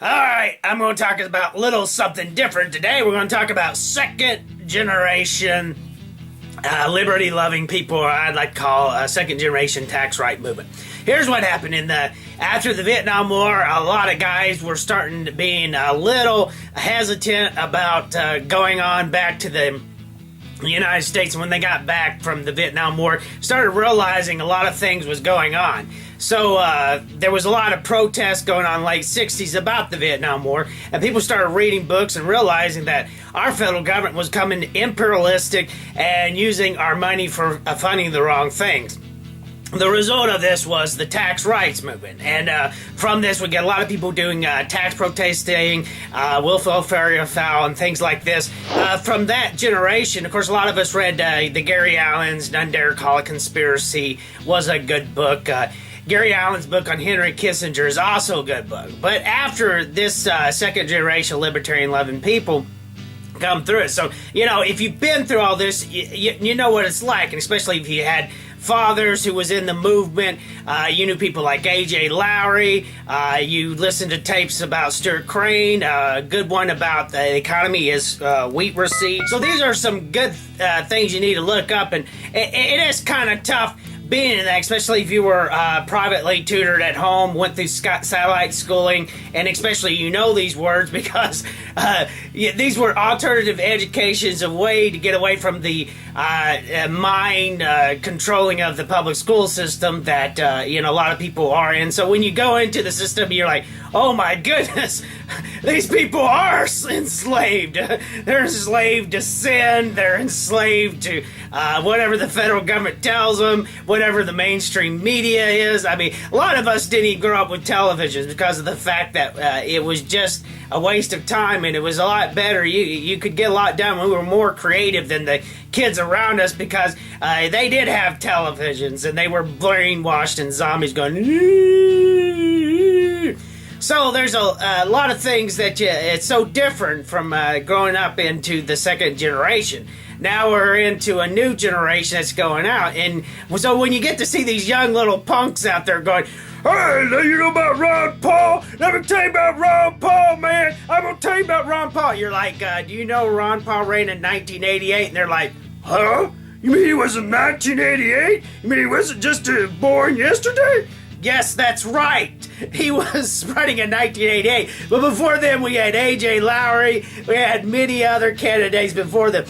Alright, I'm going to talk about a little something different today. We're going to talk about second generation liberty loving people, or I'd like to call a second generation tax right movement. Here's what happened after the Vietnam War. A lot of guys were starting to being a little hesitant about going on back to the United States. When they got back from the Vietnam War, started realizing a lot of things was going on. So there was a lot of protests going on in the late 60s about the Vietnam War, and people started reading books and realizing that our federal government was coming imperialistic and using our money for funding the wrong things. The result of this was the tax rights movement, and from this we get a lot of people doing tax protesting, willful failure foul, and things like this. From that generation, of course, a lot of us read the Gary Allen's None Dare Call It Conspiracy was a good book. Gary Allen's book on Henry Kissinger is also a good book. But after this second generation libertarian loving people come through it, so if you've been through all this, you know what it's like, and especially if you had fathers who was in the movement. You knew people like AJ Lowry. You listened to tapes about Stuart Crane. A good one about the economy is wheat receipts. So these are some good things you need to look up, and it is kind of tough being in that, especially if you were privately tutored at home, went through satellite schooling, and especially these words because these were alternative educations, a way to get away from the mind controlling of the public school system that a lot of people are in. So when you go into the system, you're like, oh my goodness, these people are enslaved. They're enslaved to sin. They're enslaved to whatever the federal government tells them, whatever the mainstream media is. I mean, a lot of us didn't even grow up with televisions because of the fact that it was just a waste of time, and it was a lot better. You could get a lot done. We were more creative than the kids around us because they did have televisions, and they were brainwashed and zombies going. So there's a lot of things that it's so different from growing up into the second generation. Now we're into a new generation that's going out, and so when you get to see these young little punks out there going, hey, you know about Ron Paul? Let me tell you about Ron Paul, man. I'm going to tell you about Ron Paul. You're like, do you know Ron Paul reigned in 1988? And they're like, huh? You mean he was in 1988? You mean he wasn't just born yesterday? Yes, that's right. He was spreading in 1988. But before then, we had AJ Lowry. We had many other candidates before them.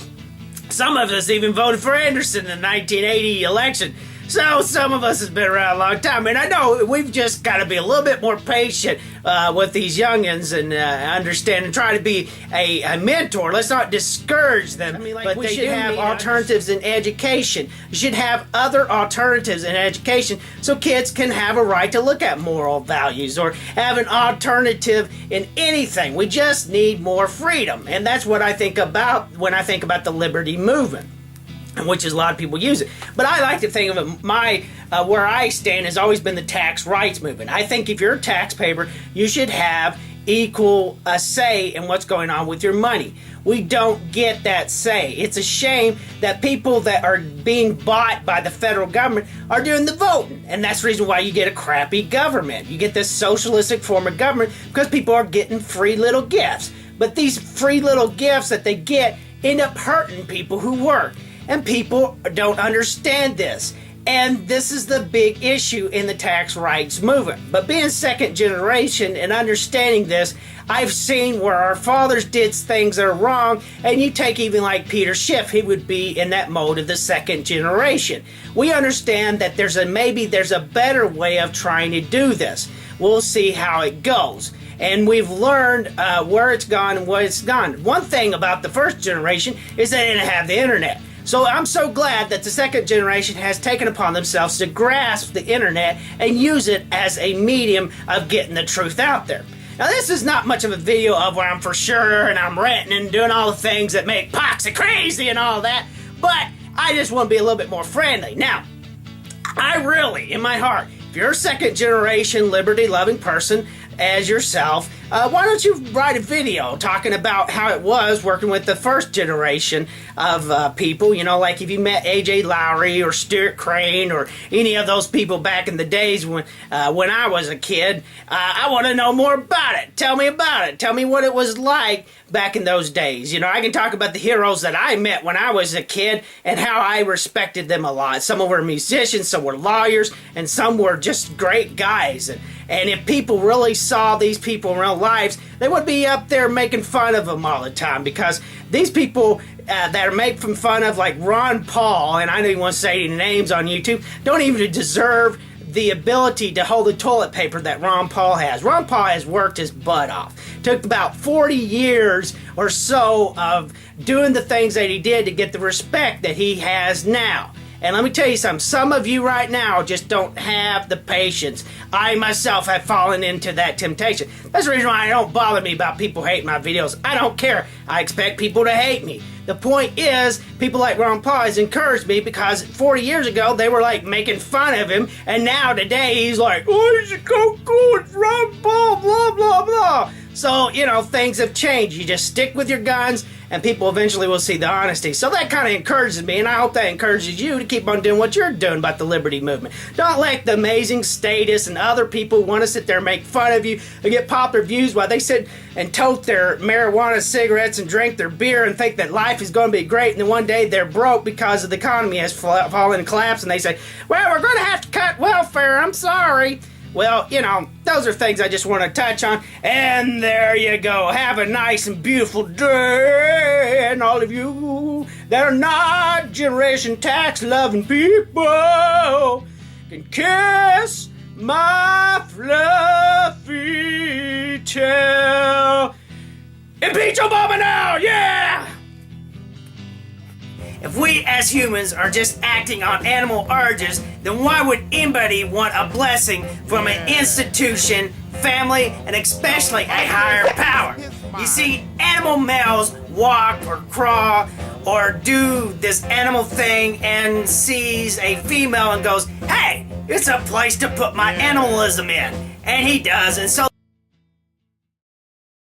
Some of us even voted for Anderson in the 1980 election. So some of us has been around a long time, and I know we've just got to be a little bit more patient with these youngins and understand and try to be a mentor. Let's not discourage them. I mean, but we should have alternatives in education. You should have other alternatives in education so kids can have a right to look at moral values or have an alternative in anything. We just need more freedom, and that's what I think about when I think about the liberty movement, which is a lot of people use it. But I like to think of it, where I stand has always been the tax rights movement. I think if you're a taxpayer, you should have equal say in what's going on with your money. We don't get that say. It's a shame that people that are being bought by the federal government are doing the voting. And that's the reason why you get a crappy government. You get this socialistic form of government because people are getting free little gifts. But these free little gifts that they get end up hurting people who work. And people don't understand this. And this is the big issue in the tax rights movement. But being second generation and understanding this, I've seen where our fathers did things that are wrong, and you take even like Peter Schiff, he would be in that mode of the second generation. We understand that maybe there's a better way of trying to do this. We'll see how it goes. And we've learned where it's gone and what it's gone. One thing about the first generation is they didn't have the internet. So I'm so glad that the second generation has taken upon themselves to grasp the internet and use it as a medium of getting the truth out there. Now this is not much of a video of where I'm for sure and I'm ranting and doing all the things that make Poxy crazy and all that, but I just want to be a little bit more friendly. Now, I really, in my heart, if you're a second generation liberty loving person as yourself, why don't you write a video talking about how it was working with the first generation of people, you know, like if you met AJ Lowry or Stuart Crane or any of those people back in the days when I was a kid. I want to know more about it. Tell me about it. Tell me what it was like back in those days. You know, I can talk about the heroes that I met when I was a kid and how I respected them a lot. Some were musicians, some were lawyers, and some were just great guys. And if people really saw these people in real lives, they would be up there making fun of them all the time, because these people that are making fun of, like Ron Paul, and I don't even want to say any names on YouTube, don't even deserve the ability to hold the toilet paper that Ron Paul has. Ron Paul has worked his butt off. Took about 40 years or so of doing the things that he did to get the respect that he has now. And let me tell you something, some of you right now just don't have the patience. I myself have fallen into that temptation. That's the reason why it don't bother me about people hating my videos. I don't care. I expect people to hate me. The point is, people like Ron Paul has encouraged me, because 40 years ago they were like making fun of him, and now today he's like, oh, he's so cool, it's Ron Paul, blah, blah, blah. So, you know, things have changed. You just stick with your guns, and people eventually will see the honesty. So that kind of encourages me, and I hope that encourages you to keep on doing what you're doing about the liberty movement. Don't let the amazing status and other people want to sit there and make fun of you and get popular views while they sit and tote their marijuana cigarettes and drink their beer and think that life is going to be great, and then one day they're broke because the economy has fallen and collapsed, and they say, well, we're going to have to cut welfare, I'm sorry. Well, you know, those are things I just want to touch on. And there you go. Have a nice and beautiful day. And all of you that are not Generation Tax loving people can kiss my fluffy tail. Impeach Obama now! Yeah! If we as humans are just acting on animal urges, then why would anybody want a blessing from an institution, family, and especially a higher power? You see, animal males walk or crawl or do this animal thing and sees a female and goes, hey, it's a place to put my animalism in. And he does, and so